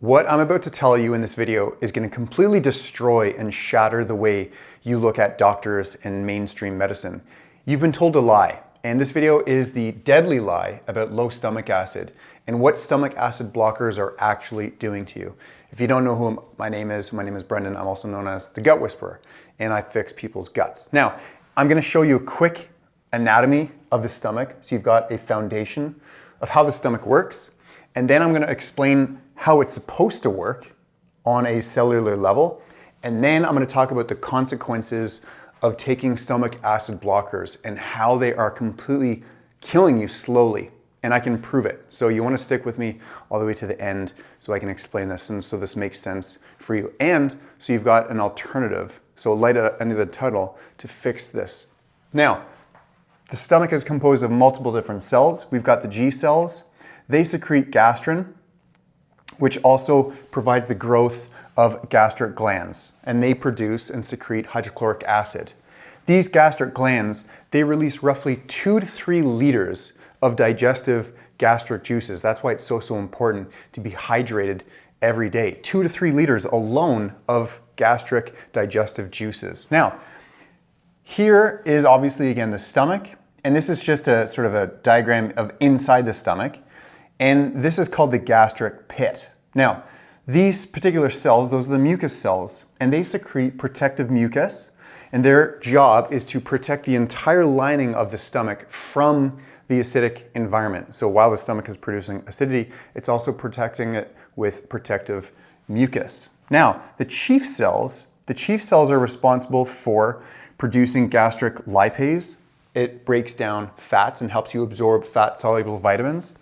What I'm about to tell you in this video is going to completely destroy and shatter the way you look at doctors and mainstream medicine. You've been told a lie, and this video is the deadly lie about low stomach acid and what stomach acid blockers are actually doing to you. If you don't know who my name is Brendan. I'm also known as the Gut Whisperer, and I fix people's guts. Now, I'm going to show you a quick anatomy of the stomach so you've got a foundation of how the stomach works, and then I'm going to explain how it's supposed to work on a cellular level. And then I'm going to talk about the consequences of taking stomach acid blockers and how they are completely killing you slowly. And I can prove it. So you want to stick with me all the way to the end so I can explain this and so this makes sense for you. And so you've got an alternative, so light under the tunnel to fix this. Now, the stomach is composed of multiple different cells. We've got the G cells. They secrete gastrin, which also provides the growth of gastric glands, and they produce and secrete hydrochloric acid. These gastric glands, they release roughly 2 to 3 liters of digestive gastric juices. That's why it's so important to be hydrated every day. 2 to 3 liters alone of gastric digestive juices. Now, here is obviously again the stomach, and this is just a sort of a diagram of inside the stomach. And this is called the gastric pit. Now, these particular cells, those are the mucus cells, and they secrete protective mucus, and their job is to protect the entire lining of the stomach from the acidic environment. So while the stomach is producing acidity, it's also protecting it with protective mucus. Now, the chief cells are responsible for producing gastric lipase. It breaks down fats and helps you absorb fat-soluble vitamins,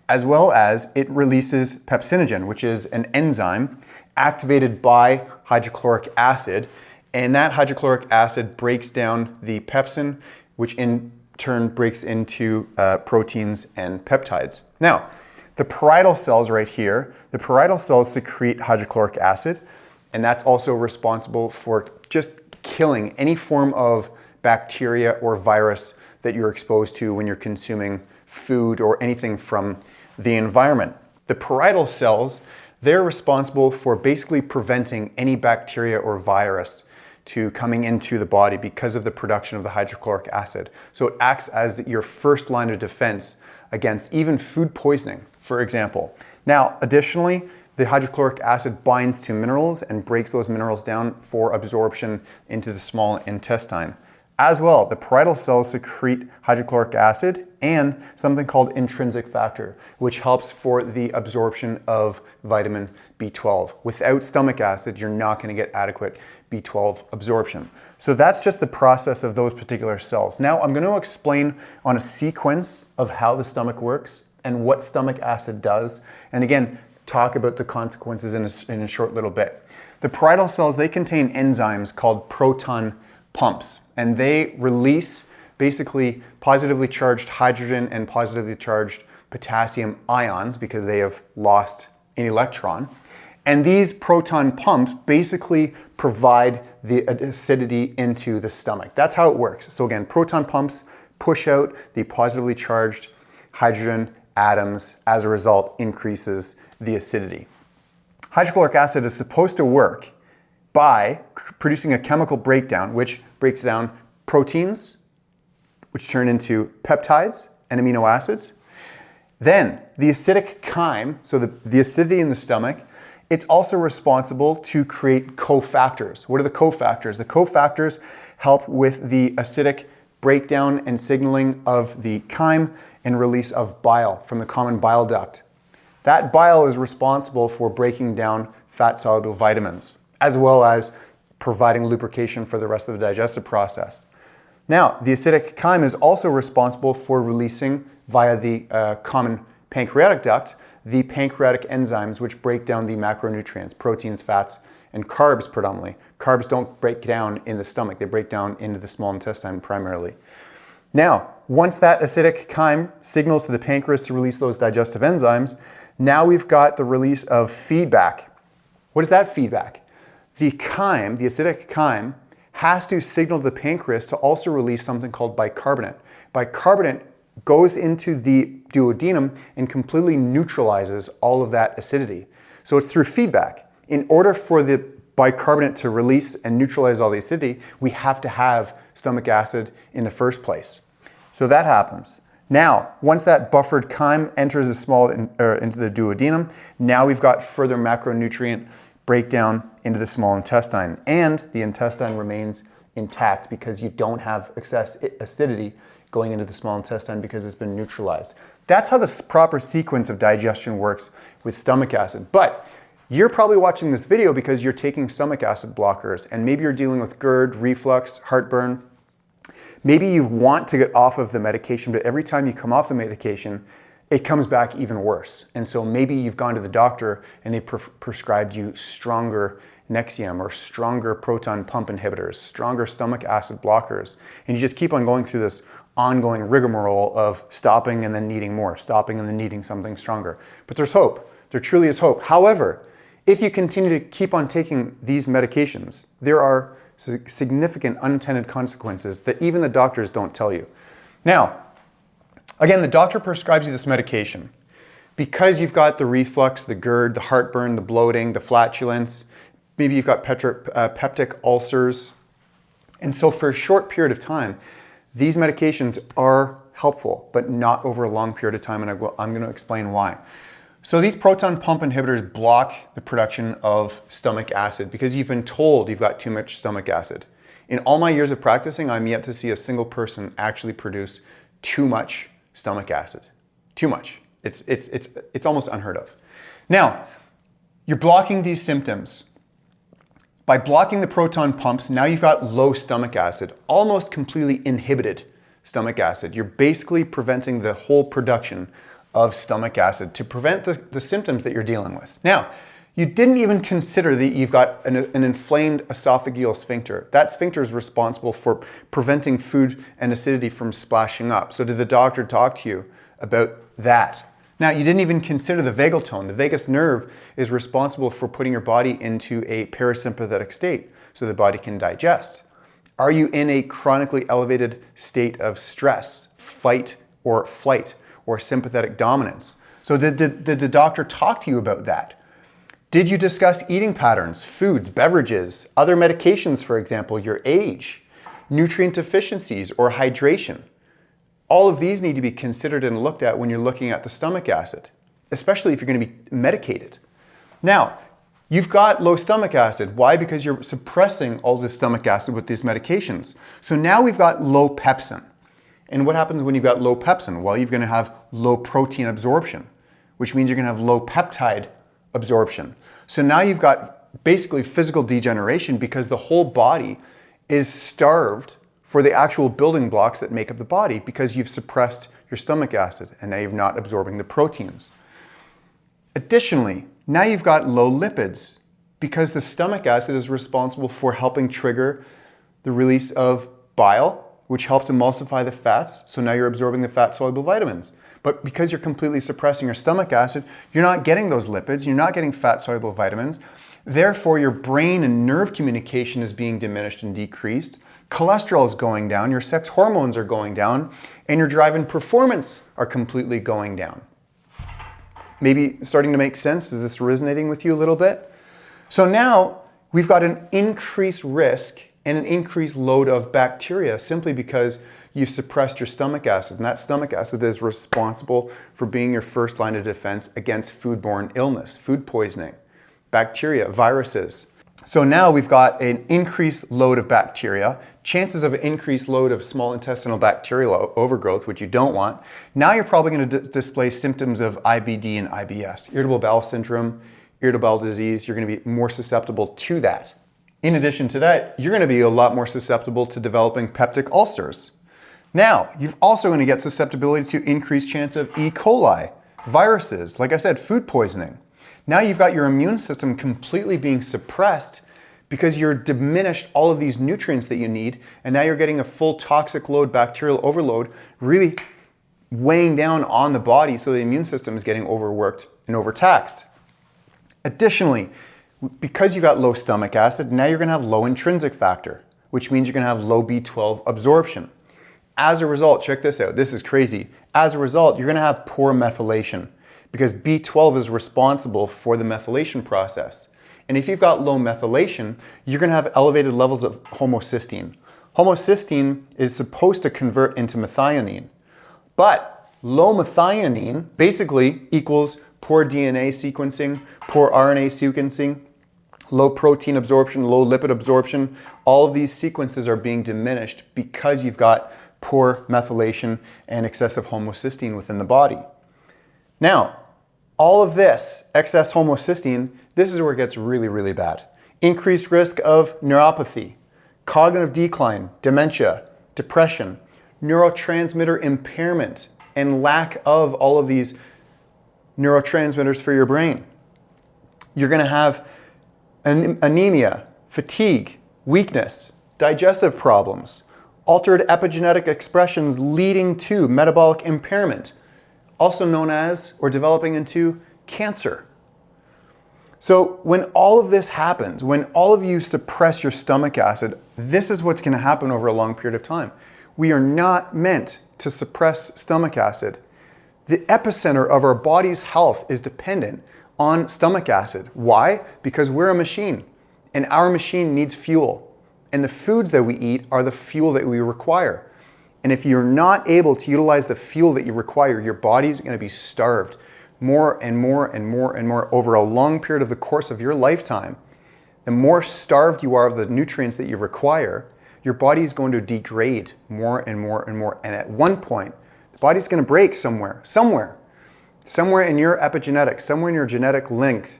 as well as it releases pepsinogen, which is an enzyme activated by hydrochloric acid, and that hydrochloric acid breaks down the pepsin, which in turn breaks into proteins and peptides. Now, the parietal cells right here, the parietal cells secrete hydrochloric acid, and that's also responsible for just killing any form of bacteria or virus that you're exposed to when you're consuming food or anything from the environment. The parietal cells, they're responsible for basically preventing any bacteria or virus to coming into the body because of the production of the hydrochloric acid. So it acts as your first line of defense against even food poisoning, for example. Now, additionally, the hydrochloric acid binds to minerals and breaks those minerals down for absorption into the small intestine. As well, the parietal cells secrete hydrochloric acid and something called intrinsic factor, which helps for the absorption of vitamin B12. Without stomach acid, you're not going to get adequate B12 absorption. So that's just the process of those particular cells. Now I'm going to explain on a sequence of how the stomach works and what stomach acid does, and again, talk about the consequences in a short little bit. The parietal cells, they contain enzymes called proton pumps, and they release basically positively charged hydrogen and positively charged potassium ions because they have lost an electron. And these proton pumps basically provide the acidity into the stomach. That's how it works. So again, proton pumps push out the positively charged hydrogen atoms. As a result, increases the acidity. Hydrochloric acid is supposed to work by producing a chemical breakdown, which breaks down proteins, which turn into peptides and amino acids. Then the acidic chyme, so the acidity in the stomach, it's also responsible to create cofactors. What are the cofactors? The cofactors help with the acidic breakdown and signaling of the chyme and release of bile from the common bile duct. That bile is responsible for breaking down fat-soluble vitamins, as well as providing lubrication for the rest of the digestive process. Now, the acidic chyme is also responsible for releasing, via the common pancreatic duct, the pancreatic enzymes which break down the macronutrients, proteins, fats, and carbs predominantly. Carbs don't break down in the stomach, they break down into the small intestine primarily. Now, once that acidic chyme signals to the pancreas to release those digestive enzymes, now we've got the release of feedback. What is that feedback? The chyme, the acidic chyme, has to signal to the pancreas to also release something called bicarbonate. Bicarbonate goes into the duodenum and completely neutralizes all of that acidity. So it's through feedback. In order for the bicarbonate to release and neutralize all the acidity, we have to have stomach acid in the first place. So that happens. Now, once that buffered chyme enters into the duodenum, now we've got further macronutrient breakdown into the small intestine, and the intestine remains intact because you don't have excess acidity going into the small intestine because it's been neutralized. That's how the proper sequence of digestion works with stomach acid. But you're probably watching this video because you're taking stomach acid blockers, and maybe you're dealing with GERD, reflux, heartburn. Maybe you want to get off of the medication, but every time you come off the medication, it comes back even worse. And so maybe you've gone to the doctor and they prescribed you stronger Nexium or stronger proton pump inhibitors, stronger stomach acid blockers. And you just keep on going through this ongoing rigmarole of stopping and then needing more, stopping and then needing something stronger. But there's hope. There truly is hope. However, if you continue to keep on taking these medications, there are significant unintended consequences that even the doctors don't tell you. Now, again, the doctor prescribes you this medication because you've got the reflux, the GERD, the heartburn, the bloating, the flatulence, maybe you've got peptic ulcers. And so for a short period of time, these medications are helpful, but not over a long period of time, and I'm going to explain why. So these proton pump inhibitors block the production of stomach acid because you've been told you've got too much stomach acid. In all my years of practicing, I'm yet to see a single person actually produce too much stomach acid. Too much. It's almost unheard of. Now, you're blocking these symptoms. By blocking the proton pumps, now you've got low stomach acid, almost completely inhibited stomach acid. You're basically preventing the whole production of stomach acid to prevent the symptoms that you're dealing with. Now, you didn't even consider that you've got an inflamed esophageal sphincter. That sphincter is responsible for preventing food and acidity from splashing up. So did the doctor talk to you about that? Now, you didn't even consider the vagal tone. The vagus nerve is responsible for putting your body into a parasympathetic state so the body can digest. Are you in a chronically elevated state of stress, fight or flight, or sympathetic dominance? So did the doctor talk to you about that? Did you discuss eating patterns, foods, beverages, other medications, for example, your age, nutrient deficiencies, or hydration? All of these need to be considered and looked at when you're looking at the stomach acid, especially if you're going to be medicated. Now, you've got low stomach acid. Why? Because you're suppressing all the stomach acid with these medications. So now we've got low pepsin. And what happens when you've got low pepsin? Well, you're going to have low protein absorption, which means you're going to have low peptide absorption. So now you've got basically physical degeneration because the whole body is starved for the actual building blocks that make up the body because you've suppressed your stomach acid and now you're not absorbing the proteins. Additionally, now you've got low lipids because the stomach acid is responsible for helping trigger the release of bile, which helps emulsify the fats, so now you're absorbing the fat-soluble vitamins. But because you're completely suppressing your stomach acid, you're not getting those lipids, you're not getting fat-soluble vitamins. Therefore, your brain and nerve communication is being diminished and decreased. Cholesterol is going down, your sex hormones are going down, and your drive and performance are completely going down. Maybe starting to make sense? Is this resonating with you a little bit? So now we've got an increased risk and an increased load of bacteria simply because you've suppressed your stomach acid. And that stomach acid is responsible for being your first line of defense against foodborne illness, food poisoning, bacteria, viruses. So now we've got an increased load of bacteria, chances of an increased load of small intestinal bacterial overgrowth, which you don't want. Now you're probably going to display symptoms of IBD and IBS, irritable bowel syndrome, irritable bowel disease. You're going to be more susceptible to that. In addition to that, you're going to be a lot more susceptible to developing peptic ulcers. Now, you're also going to get susceptibility to increased chance of E. coli, viruses, like I said, food poisoning. Now you've got your immune system completely being suppressed because you're diminished all of these nutrients that you need, and now you're getting a full toxic load, bacterial overload, really weighing down on the body, so the immune system is getting overworked and overtaxed. Additionally, because you got low stomach acid, now you're going to have low intrinsic factor, which means you're going to have low B12 absorption. As a result, check this out, this is crazy. As a result, you're going to have poor methylation because B12 is responsible for the methylation process. And if you've got low methylation, you're going to have elevated levels of homocysteine. Homocysteine is supposed to convert into methionine, but low methionine basically equals poor DNA sequencing, poor RNA sequencing, low protein absorption, low lipid absorption. All of these sequences are being diminished because you've got poor methylation and excessive homocysteine within the body. Now, all of this excess homocysteine, this is where it gets really, really bad. Increased risk of neuropathy, cognitive decline, dementia, depression, neurotransmitter impairment, and lack of all of these neurotransmitters for your brain. You're going to have anemia, fatigue, weakness, digestive problems, altered epigenetic expressions leading to metabolic impairment, also known as or developing into cancer. So when all of this happens, when all of you suppress your stomach acid, this is what's going to happen over a long period of time. We are not meant to suppress stomach acid. The epicenter of our body's health is dependent on stomach acid. Why? Because we're a machine, and our machine needs fuel. And the foods that we eat are the fuel that we require. And if you're not able to utilize the fuel that you require, your body's going to be starved more and more and more and more over a long period of the course of your lifetime. The more starved you are of the nutrients that you require, your body is going to degrade more and more and more. And at one point, the body's going to break somewhere in your epigenetics, somewhere in your genetic link,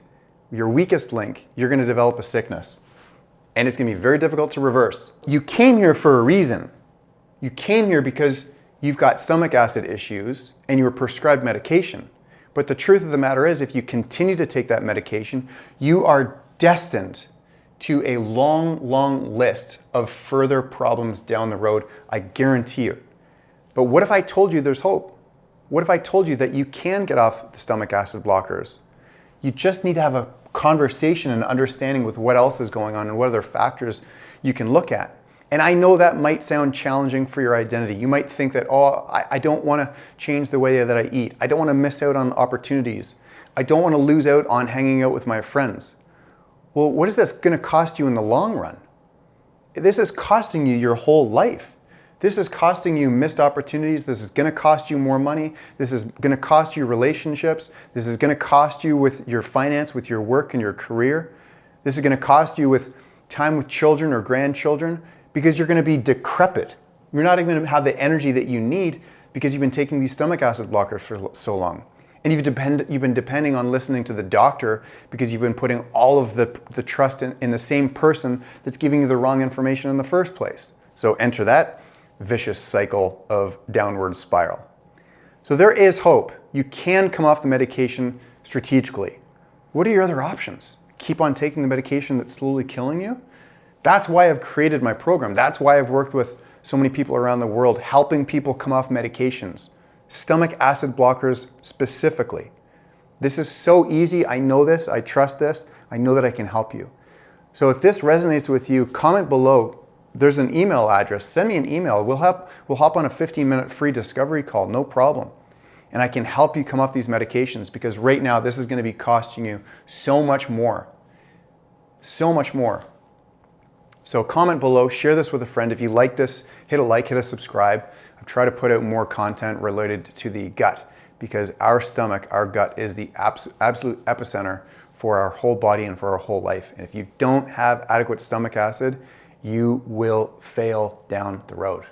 your weakest link, you're going to develop a sickness. And it's going to be very difficult to reverse. You came here for a reason. You came here because you've got stomach acid issues and you were prescribed medication. But the truth of the matter is, if you continue to take that medication, you are destined to a long, long list of further problems down the road. I guarantee you. But what if I told you there's hope? What if I told you that you can get off the stomach acid blockers? You just need to have a conversation and understanding with what else is going on and what other factors you can look at. And I know that might sound challenging for your identity. You might think that, oh, I don't want to change the way that I eat. I don't want to miss out on opportunities. I don't want to lose out on hanging out with my friends. Well, what is this going to cost you in the long run? This is costing you your whole life. This is costing you missed opportunities. This is going to cost you more money. This is going to cost you relationships. This is going to cost you with your finance, with your work and your career. This is going to cost you with time with children or grandchildren, because you're going to be decrepit. You're not even going to have the energy that you need because you've been taking these stomach acid blockers for so long. And you've been depending on listening to the doctor because you've been putting all of the trust in the same person that's giving you the wrong information in the first place. So enter that vicious cycle of downward spiral. So there is hope. You can come off the medication strategically. What are your other options? Keep on taking the medication that's slowly killing you? That's why I've created my program. That's why I've worked with so many people around the world, helping people come off medications, stomach acid blockers specifically. This is so easy. I know this. I trust this. I know that I can help you. So if this resonates with you, comment below. There's an email address. Send me an email. We'll hop on a 15-minute free discovery call, no problem. And I can help you come off these medications, because right now this is going to be costing you so much more. So much more. So comment below, share this with a friend. If you like this, hit a like, hit a subscribe. I try to put out more content related to the gut, because our stomach, our gut is the absolute epicenter for our whole body and for our whole life. And if you don't have adequate stomach acid, you will fail down the road.